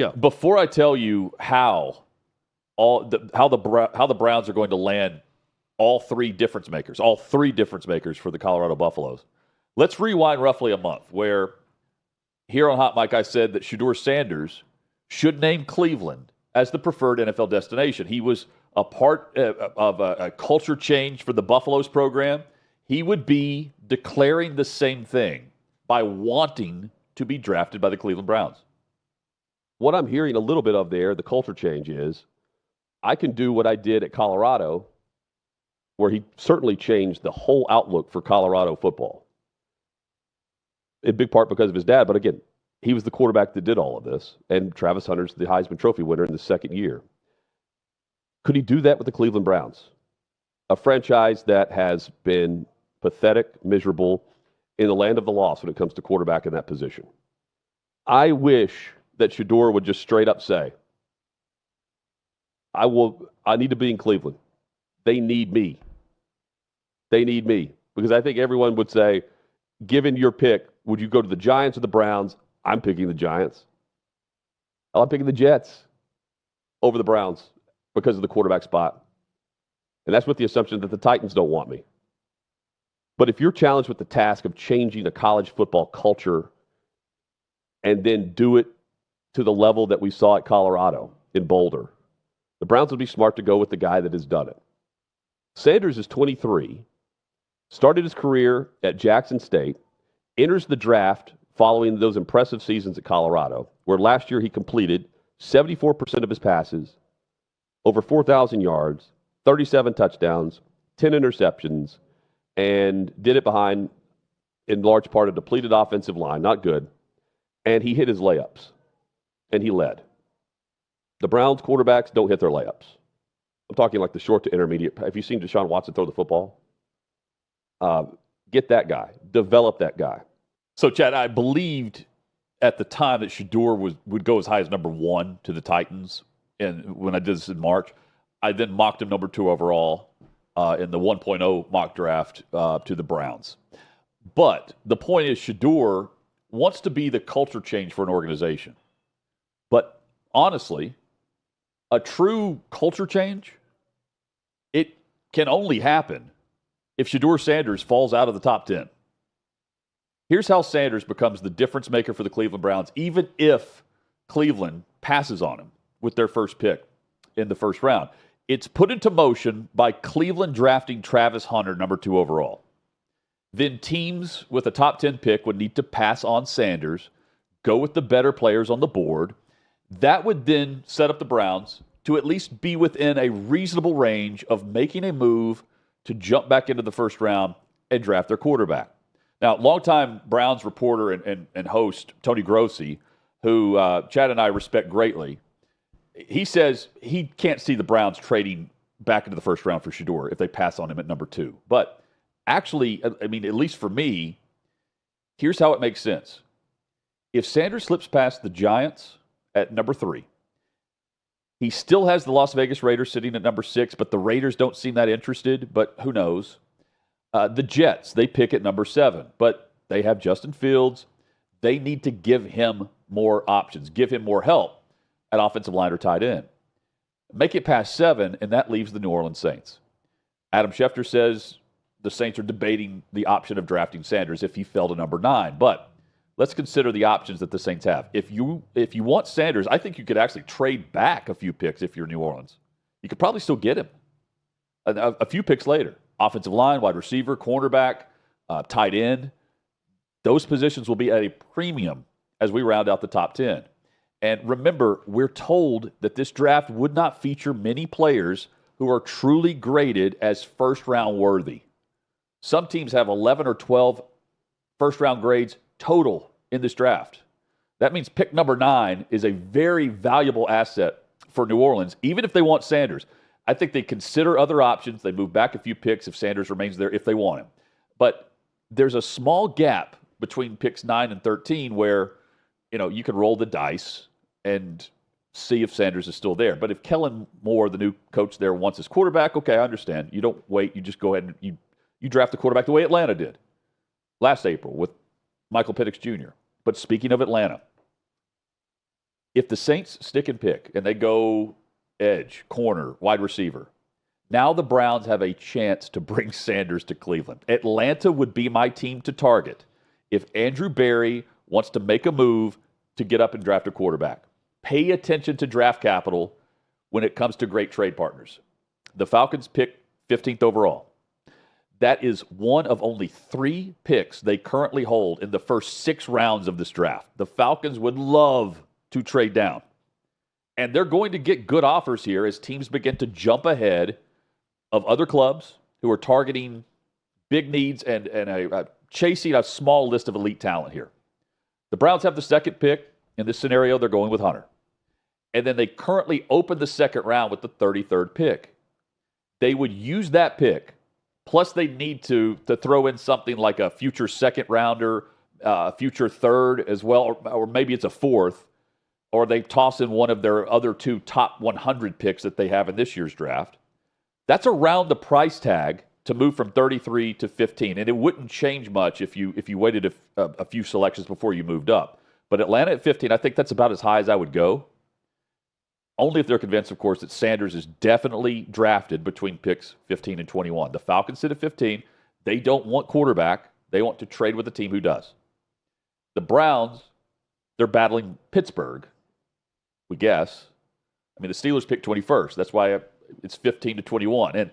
Yeah. Before I tell you how the Browns are going to land all three difference makers for the Colorado Buffaloes, let's rewind roughly a month where here on Hot Mike I said that Shador Sanders should name Cleveland as the preferred NFL destination. He was a part of a culture change for the Buffaloes program. He would be declaring the same thing by wanting to be drafted by the Cleveland Browns. What I'm hearing a little bit of there, the culture change is, I can do what I did at Colorado, where he certainly changed the whole outlook for Colorado football. In big part because of his dad, but again, he was the quarterback that did all of this, and Travis Hunter's the Heisman Trophy winner in the second year. Could he do that with the Cleveland Browns? A franchise that has been pathetic, miserable, in the land of the lost when it comes to quarterback in that position. I wish that Shador would just straight up say, I need to be in Cleveland. They need me. They need me. Because I think everyone would say, given your pick, would you go to the Giants or the Browns? I'm picking the Giants. I'm picking the Jets over the Browns because of the quarterback spot. And that's with the assumption that the Titans don't want me. But if you're challenged with the task of changing a college football culture and then do it to the level that we saw at Colorado in Boulder, the Browns would be smart to go with the guy that has done it. Sanders is 23, started his career at Jackson State, enters the draft following those impressive seasons at Colorado, where last year he completed 74% of his passes, over 4,000 yards, 37 touchdowns, 10 interceptions, and did it behind, in large part, a depleted offensive line. Not good. And he hit his layups, and he led. The Browns quarterbacks don't hit their layups. I'm talking like the short to intermediate. Have you seen Deshaun Watson throw the football? Get that guy. Develop that guy. So, Chad, I believed at the time that Shador would go as high as number 1 to the Titans. And when I did this in March, I then mocked him number 2 overall in the 1.0 mock draft to the Browns. But the point is, Shador wants to be the culture change for an organization. But honestly, a true culture change, it can only happen if Shador Sanders falls out of the top 10. Here's how Sanders becomes the difference maker for the Cleveland Browns, even if Cleveland passes on him with their first pick in the first round. It's put into motion by Cleveland drafting Travis Hunter, number 2 overall. Then teams with a top 10 pick would need to pass on Sanders, go with the better players on the board. That would then set up the Browns to at least be within a reasonable range of making a move to jump back into the first round and draft their quarterback. Now, longtime Browns reporter and host Tony Grossi, who Chad and I respect greatly, he says he can't see the Browns trading back into the first round for Shador if they pass on him at number 2. But actually, I mean, at least for me, here's how it makes sense. If Sanders slips past the Giants at number 3, he still has the Las Vegas Raiders sitting at number 6, but the Raiders don't seem that interested, but who knows? The Jets, they pick at number 7, but they have Justin Fields. They need to give him more options, give him more help at offensive line or tight end. Make it past 7, and that leaves the New Orleans Saints. Adam Schefter says the Saints are debating the option of drafting Sanders if he fell to number 9, but let's consider the options that the Saints have. If you want Sanders, I think you could actually trade back a few picks if you're New Orleans. You could probably still get him a few picks later. Offensive line, wide receiver, cornerback, tight end. Those positions will be at a premium as we round out the top 10. And remember, we're told that this draft would not feature many players who are truly graded as first-round worthy. Some teams have 11 or 12 first-round grades total in this draft. That means pick number 9 is a very valuable asset for New Orleans, even if they want Sanders. I think they consider other options. They move back a few picks if Sanders remains there, if they want him. But there's a small gap between picks 9 and 13 where, you can roll the dice and see if Sanders is still there. But if Kellen Moore, the new coach there, wants his quarterback, okay, I understand. You don't wait. You just go ahead and you draft the quarterback the way Atlanta did last April with Michael Penix Jr. But speaking of Atlanta, If the Saints stick and pick and they go edge, corner, wide receiver, now the Browns have a chance to bring Sanders to Cleveland. Atlanta would be my team to target if Andrew Berry wants to make a move to get up and draft a quarterback. Pay attention to draft capital when it comes to great trade partners. The Falcons pick 15th overall. That is one of only 3 picks they currently hold in the first 6 rounds of this draft. The Falcons would love to trade down. And they're going to get good offers here as teams begin to jump ahead of other clubs who are targeting big needs and chasing a small list of elite talent here. The Browns have the 2nd pick. In this scenario, they're going with Hunter. And then they currently open the 2nd round with the 33rd pick. They would use that pick, plus they need to throw in something like a future 2nd rounder, future 3rd as well, or maybe it's a 4th, or they toss in one of their other 2 top 100 picks that they have in this year's draft. That's around the price tag to move from 33 to 15, and it wouldn't change much if you waited a few selections before you moved up. But Atlanta at 15, I think that's about as high as I would go. Only if they're convinced, of course, that Sanders is definitely drafted between picks 15 and 21. The Falcons sit at 15. They don't want quarterback. They want to trade with a team who does. The Browns, they're battling Pittsburgh, we guess. I mean, the Steelers picked 21st. That's why it's 15 to 21. And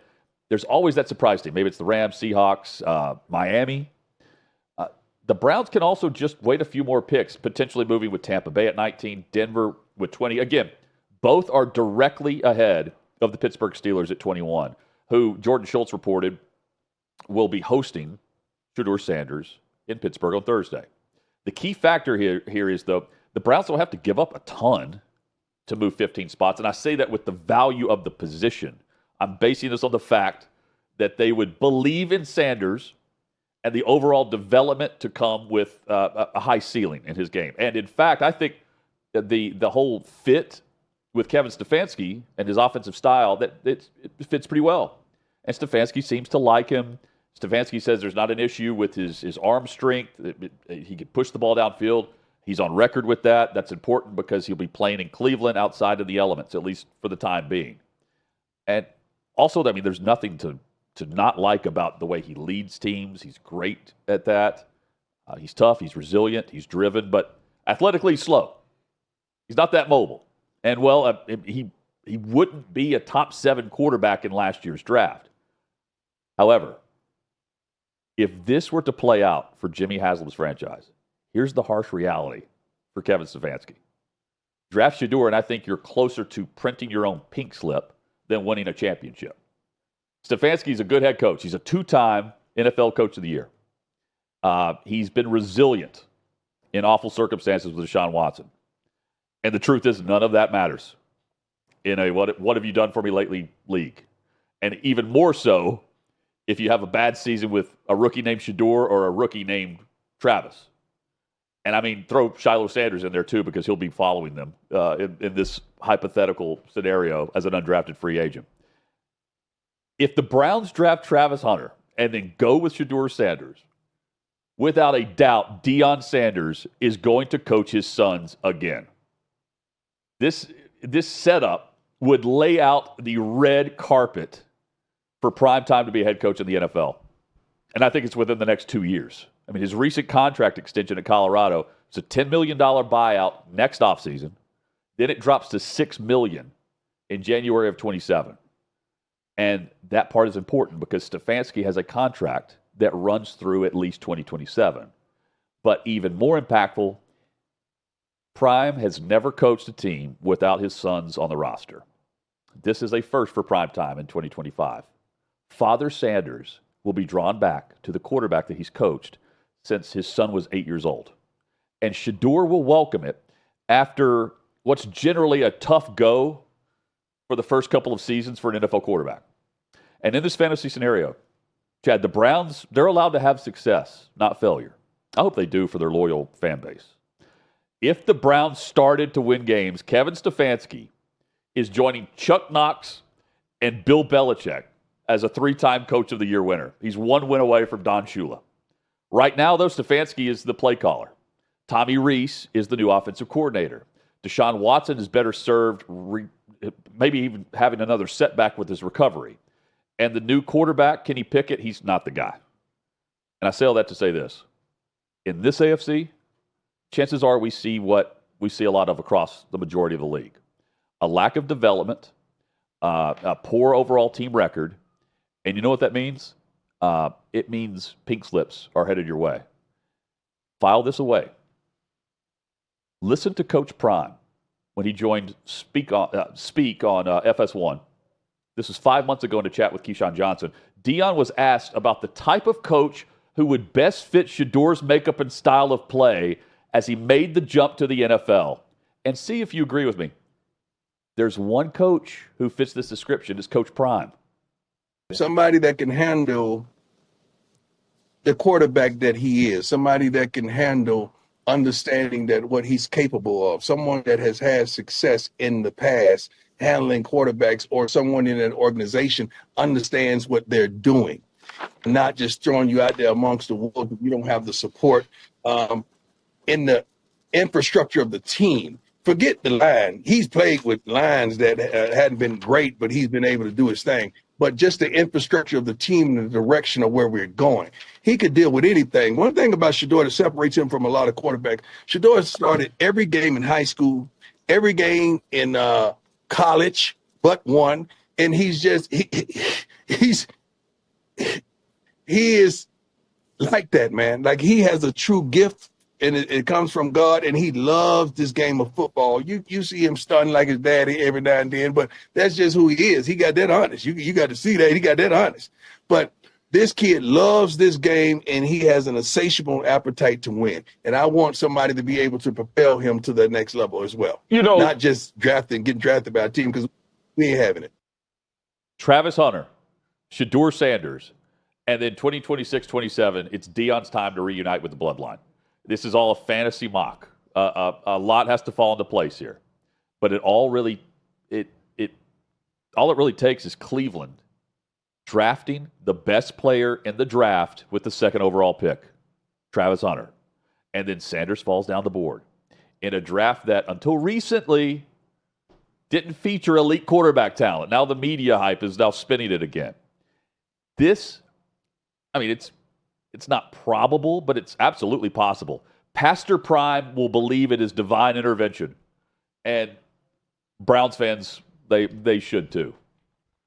there's always that surprise team. Maybe it's the Rams, Seahawks, Miami. The Browns can also just wait a few more picks, potentially moving with Tampa Bay at 19, Denver with 20. Again, both are directly ahead of the Pittsburgh Steelers at 21, who Jordan Schultz reported will be hosting Shador Sanders in Pittsburgh on Thursday. The key factor here is, though, the Browns will have to give up a ton to move 15 spots, and I say that with the value of the position. I'm basing this on the fact that they would believe in Sanders and the overall development to come with a high ceiling in his game. And in fact, I think that the whole fit with Kevin Stefanski and his offensive style, that it fits pretty well. And Stefanski seems to like him. Stefanski says there's not an issue with his arm strength. He can push the ball downfield. He's on record with that. That's important because he'll be playing in Cleveland outside of the elements, at least for the time being. And also, I mean, there's nothing to not like about the way he leads teams. He's great at that. He's tough. He's resilient. He's driven, but athletically he's slow. He's not that mobile. And, well, he wouldn't be a top 7 quarterback in last year's draft. However, if this were to play out for Jimmy Haslam's franchise, here's the harsh reality for Kevin Stefanski. Draft Shador, and I think you're closer to printing your own pink slip than winning a championship. Stefanski's a good head coach. He's a 2-time NFL Coach of the Year. He's been resilient in awful circumstances with Deshaun Watson. And the truth is, none of that matters in a what have you done for me lately league. And even more so if you have a bad season with a rookie named Shador or a rookie named Travis. And I mean, throw Shador Sanders in there too, because he'll be following them in this hypothetical scenario as an undrafted free agent. If the Browns draft Travis Hunter and then go with Shador Sanders, without a doubt, Deion Sanders is going to coach his sons again. This setup would lay out the red carpet for prime time to be a head coach in the NFL. And I think it's within the next 2 years. I mean, his recent contract extension at Colorado is a $10 million buyout next offseason. Then it drops to $6 million in January of 27. And that part is important because Stefanski has a contract that runs through at least 2027. But even more impactful, Prime has never coached a team without his sons on the roster. This is a first for Prime time in 2025. Father Sanders will be drawn back to the quarterback that he's coached since his son was 8 years old. And Shador will welcome it after what's generally a tough go for the first couple of seasons for an NFL quarterback. And in this fantasy scenario, Chad, the Browns, they're allowed to have success, not failure. I hope they do for their loyal fan base. If the Browns started to win games, Kevin Stefanski is joining Chuck Knox and Bill Belichick as a 3-time Coach of the Year winner. He's 1 win away from Don Shula. Right now, though, Stefanski is the play caller. Tommy Rees is the new offensive coordinator. Deshaun Watson is better served, maybe even having another setback with his recovery. And the new quarterback, Kenny Pickett, he's not the guy. And I say all that to say this. In this AFC, chances are we see what we see a lot of across the majority of the league. A lack of development, a poor overall team record. And you know what that means? It means pink slips are headed your way. File this away. Listen to Coach Prime when he joined Speak on FS1. This was 5 months ago in a chat with Keyshawn Johnson. Deion was asked about the type of coach who would best fit Shador's makeup and style of play as he made the jump to the NFL. And see if you agree with me. There's one coach who fits this description. It's Coach Prime. Somebody that can handle the quarterback that he is. Somebody that can handle understanding that what he's capable of. Someone that has had success in the past handling quarterbacks, or someone in an organization understands what they're doing, not just throwing you out there amongst the wolves if you don't have the support in the infrastructure of the team. Forget the line. He's played with lines that hadn't been great, but he's been able to do his thing. But just the infrastructure of the team and the direction of where we're going. He could deal with anything. One thing about Shador that separates him from a lot of quarterbacks, Shador started every game in high school, every game in college but one, and he's just he is like that, man. Like, he has a true gift, and it comes from God, and he loves this game of football. You see him stunning like his daddy every now and then, but that's just who he is. He got that honest. You got to see that. He got that honest. But this kid loves this game, and he has an insatiable appetite to win. And I want somebody to be able to propel him to the next level as well. You know, not just getting drafted by a team, because we ain't having it. Travis Hunter, Shador Sanders, and then 2026-27, it's Deion's time to reunite with the bloodline. This is all a fantasy mock. A lot has to fall into place here, but all it really takes is Cleveland drafting the best player in the draft with the second overall pick, Travis Hunter, and then Sanders falls down the board in a draft that until recently didn't feature elite quarterback talent. Now the media hype is now spinning it again. It's not probable, but it's absolutely possible. Pastor Prime will believe it is divine intervention. And Browns fans, they should too.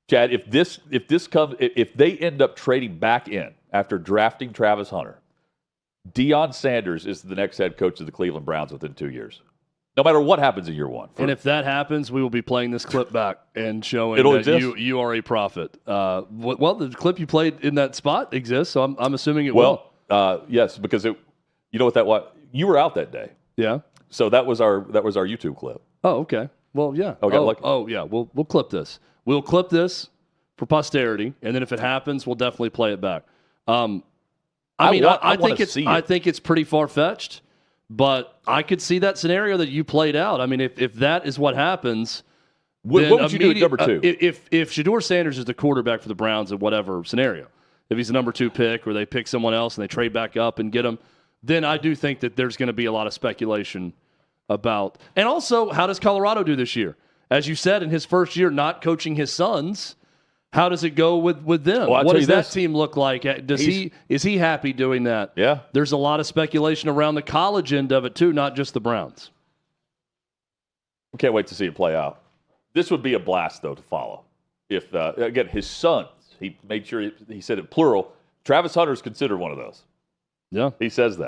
Chad, if they end up trading back in after drafting Travis Hunter, Deion Sanders is the next head coach of the Cleveland Browns within 2 years. No matter what happens in year one. And if that happens, we will be playing this clip back and showing It'll that exist. you are a prophet. Well, the clip you played in that spot exists, so I'm assuming it will. Yes, because you know what that was? You were out that day. Yeah. So that was our YouTube clip. Oh, okay. Well, yeah. Yeah. We'll clip this. We'll clip this for posterity, and then if it happens, we'll definitely play it back. I think it's pretty far fetched, but I could see that scenario that you played out. I mean, if that is what happens, what would you do at number two? If Shador Sanders is the quarterback for the Browns in whatever scenario, if he's the number 2 pick or they pick someone else and they trade back up and get him, then I do think that there's going to be a lot of speculation about. And also, how does Colorado do this year? As you said, in his first year not coaching his sons, how does it go with them? Well, what does that team look like? Is he happy doing that? Yeah. There's a lot of speculation around the college end of it too, not just the Browns. We can't wait to see it play out. This would be a blast, though, to follow. If, again, his sons, he made sure he said it plural. Travis Hunter is considered one of those. Yeah. He says that.